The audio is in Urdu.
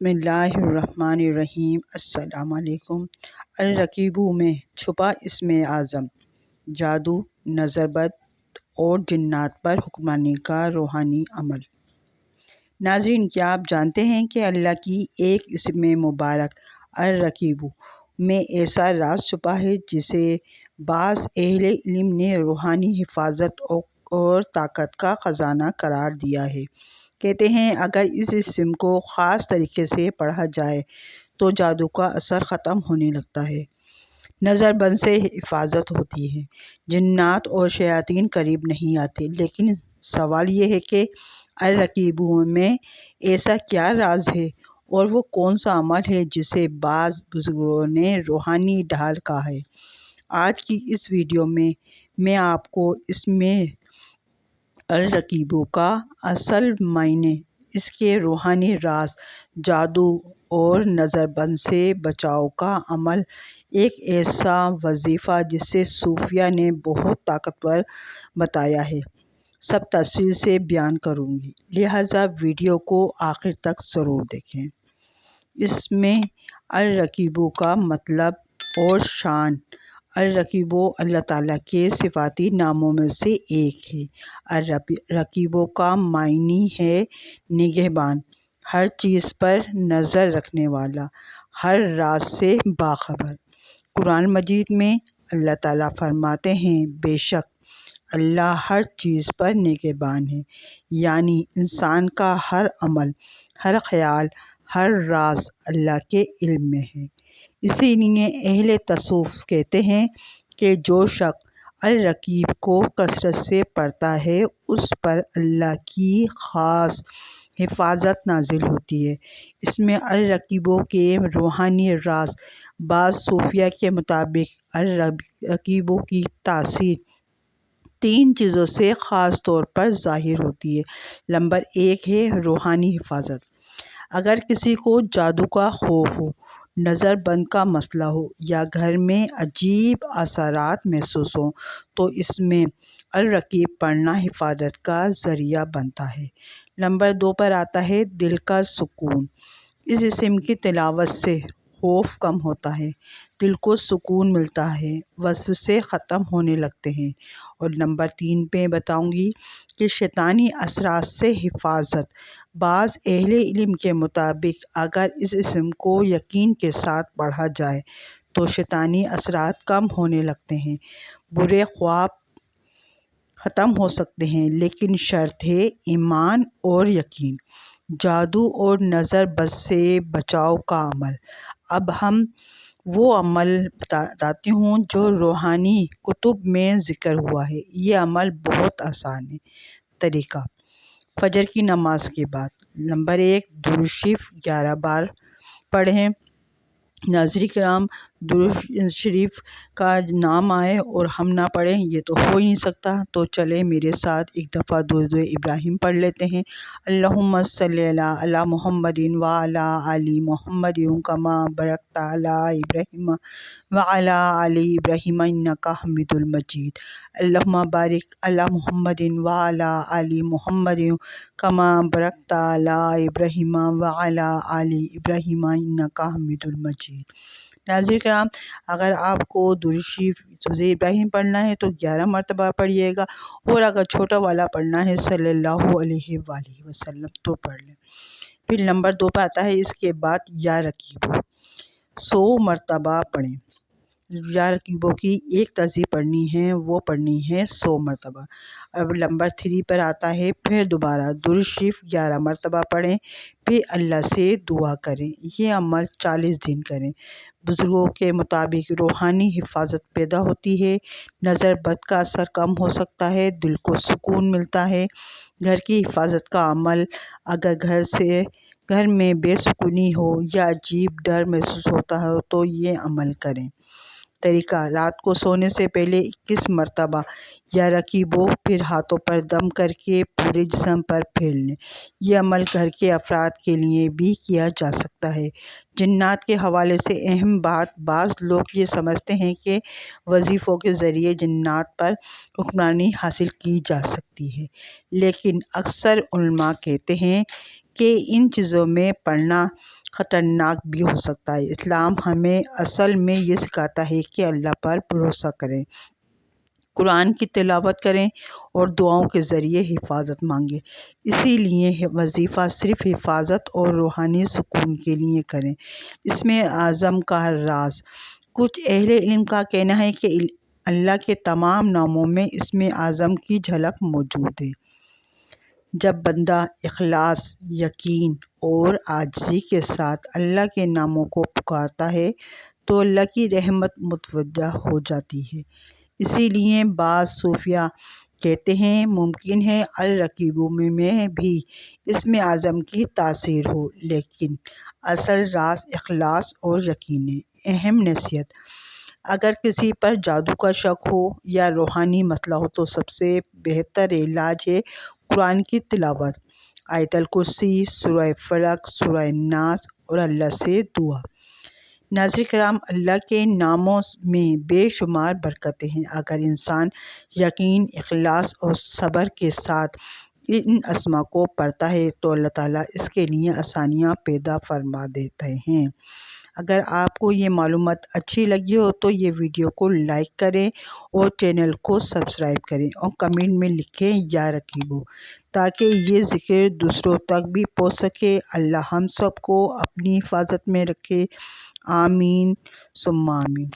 بسم اللہ الرحمن الرحیم۔ السلام علیکم۔ الرقیبو میں چھپا اسم اعظم، جادو، نظر بد اور جنات پر حکمرانی کا روحانی عمل۔ ناظرین، کیا آپ جانتے ہیں کہ اللہ کی ایک اسم مبارک الرقیبو میں ایسا راز چھپا ہے جسے بعض اہل علم نے روحانی حفاظت اور طاقت کا خزانہ قرار دیا ہے۔ کہتے ہیں اگر اس اسم کو خاص طریقے سے پڑھا جائے تو جادو کا اثر ختم ہونے لگتا ہے، نظر بد سے حفاظت ہوتی ہے، جنات اور شیاطین قریب نہیں آتے۔ لیکن سوال یہ ہے کہ الرقیبو میں ایسا کیا راز ہے اور وہ کون سا عمل ہے جسے بعض بزرگوں نے روحانی ڈھال کہا ہے۔ آج کی اس ویڈیو میں میں آپ کو اس میں الرقیبو کا اصل معنی، اس کے روحانی راز، جادو اور نظر بد سے بچاؤ کا عمل، ایک ایسا وظیفہ جسے صوفیہ نے بہت طاقتور بتایا ہے، سب تفصیل سے بیان کروں گی، لہٰذا ویڈیو کو آخر تک ضرور دیکھیں۔ اس میں الرقیبو کا مطلب اور شان۔ الرقیبو اللہ تعالیٰ کے صفاتی ناموں میں سے ایک ہے۔ الرقیبو کا معنی ہے نگہبان، ہر چیز پر نظر رکھنے والا، ہر راز سے باخبر۔ قرآن مجید میں اللہ تعالیٰ فرماتے ہیں بے شک اللہ ہر چیز پر نگہبان ہے، یعنی انسان کا ہر عمل، ہر خیال، ہر راز اللہ کے علم میں ہے۔ اسی لیے اہل تصوف کہتے ہیں کہ جو شخص الرقیب کو کثرت سے پڑھتا ہے اس پر اللہ کی خاص حفاظت نازل ہوتی ہے۔ اس میں الرقیبو کے روحانی راز، بعض صوفیہ کے مطابق الرقیبو کی تاثیر تین چیزوں سے خاص طور پر ظاہر ہوتی ہے۔ نمبر 1 ہے روحانی حفاظت۔ اگر کسی کو جادو کا خوف ہو، نظر بد کا مسئلہ ہو یا گھر میں عجیب اثرات محسوس ہوں تو اس میں الرقیب پڑھنا حفاظت کا ذریعہ بنتا ہے۔ نمبر 2 پر آتا ہے دل کا سکون۔ اس اسم کی تلاوت سے خوف کم ہوتا ہے، دل کو سکون ملتا ہے، وسوسے ختم ہونے لگتے ہیں۔ اور نمبر 3 پہ بتاؤں گی کہ شیطانی اثرات سے حفاظت۔ بعض اہل علم کے مطابق اگر اس اسم کو یقین کے ساتھ پڑھا جائے تو شیطانی اثرات کم ہونے لگتے ہیں، برے خواب ختم ہو سکتے ہیں، لیکن شرط ہے ایمان اور یقین۔ جادو اور نظر بد سے بچاؤ کا عمل۔ اب ہم وہ عمل بتاتی ہوں جو روحانی کتب میں ذکر ہوا ہے۔ یہ عمل بہت آسان ہے۔ طریقہ: فجر کی نماز کے بعد نمبر 1 درود شریف 11 بار پڑھیں۔ ناظرین کرام، درود شریف کا نام آئے اور ہم نہ پڑھیں یہ تو ہو ہی نہیں سکتا، تو چلیں میرے ساتھ ایک دفعہ درود ابراہیم پڑھ لیتے ہیں۔ اللہم صلی علی محمد وعلی آل محمد کما بارکت علی ابراہیم وعلی آل ابراہیم انک حمید مجید۔ اللہم بارک علی محمد وعلی آل محمد کما بارکت علی ابراہیم وعلی آل ابراہیم انک حمید مجید۔ ناظرین کرام، اگر آپ کو درود شریف ابراہیم پڑھنا ہے تو 11 مرتبہ پڑھیے گا، اور اگر چھوٹا والا پڑھنا ہے صلی اللہ علیہ وآلہ وسلم تو پڑھ لیں۔ پھر نمبر 2 پہ آتا ہے اس کے بعد یا رقیبو 100 مرتبہ پڑھیں۔ یا رقیبو کی ایک تہذیب پڑھنی ہے، وہ پڑھنی ہے 100 مرتبہ۔ اب نمبر 3 پر آتا ہے پھر دوبارہ درود شریف 11 مرتبہ پڑھیں، پھر اللہ سے دعا کریں۔ یہ عمل 40 دن کریں۔ بزرگوں کے مطابق روحانی حفاظت پیدا ہوتی ہے، نظر بد کا اثر کم ہو سکتا ہے، دل کو سکون ملتا ہے۔ گھر کی حفاظت کا عمل: اگر گھر میں بے سکونی ہو یا عجیب ڈر محسوس ہوتا ہو تو یہ عمل کریں۔ طریقہ: رات کو سونے سے پہلے 21 مرتبہ یا رقیبو پھر ہاتھوں پر دم کر کے پورے جسم پر پھیر لیں۔ یہ عمل گھر کے افراد کے لیے بھی کیا جا سکتا ہے۔ جنات کے حوالے سے اہم بات: بعض لوگ یہ سمجھتے ہیں کہ وظیفوں کے ذریعے جنات پر حکمرانی حاصل کی جا سکتی ہے، لیکن اکثر علماء کہتے ہیں کہ ان چیزوں میں پڑھنا خطرناک بھی ہو سکتا ہے۔ اسلام ہمیں اصل میں یہ سکھاتا ہے کہ اللہ پر بھروسہ کریں، قرآن کی تلاوت کریں اور دعاؤں کے ذریعے حفاظت مانگیں۔ اسی لیے وظیفہ صرف حفاظت اور روحانی سکون کے لیے کریں۔ اسم اعظم کا راز: کچھ اہل علم کا کہنا ہے کہ اللہ کے تمام ناموں میں اسم اعظم کی جھلک موجود ہے۔ جب بندہ اخلاص، یقین اور عاجزی کے ساتھ اللہ کے ناموں کو پکارتا ہے تو اللہ کی رحمت متوجہ ہو جاتی ہے۔ اسی لیے بعض صوفیہ کہتے ہیں ممکن ہے الرقیب میں بھی اسم اعظم کی تاثیر ہو، لیکن اصل راز اخلاص اور یقین ہے۔ اہم نصیحت: اگر کسی پر جادو کا شک ہو یا روحانی مسئلہ ہو تو سب سے بہتر علاج ہے قرآن کی تلاوت، آیت الکرسی، سورہ فلق، سورہ ناس اور اللہ سے دعا۔ ناظرین کرام، اللہ کے ناموں میں بے شمار برکتیں ہیں۔ اگر انسان یقین، اخلاص اور صبر کے ساتھ ان اسماء کو پڑھتا ہے تو اللہ تعالیٰ اس کے لیے آسانیاں پیدا فرما دیتے ہیں۔ اگر آپ کو یہ معلومات اچھی لگی ہو تو یہ ویڈیو کو لائک کریں اور چینل کو سبسکرائب کریں اور کمنٹ میں لکھیں یا رقیب، تاکہ یہ ذکر دوسروں تک بھی پہنچ سکے۔ اللہ ہم سب کو اپنی حفاظت میں رکھے، آمین ثم آمین۔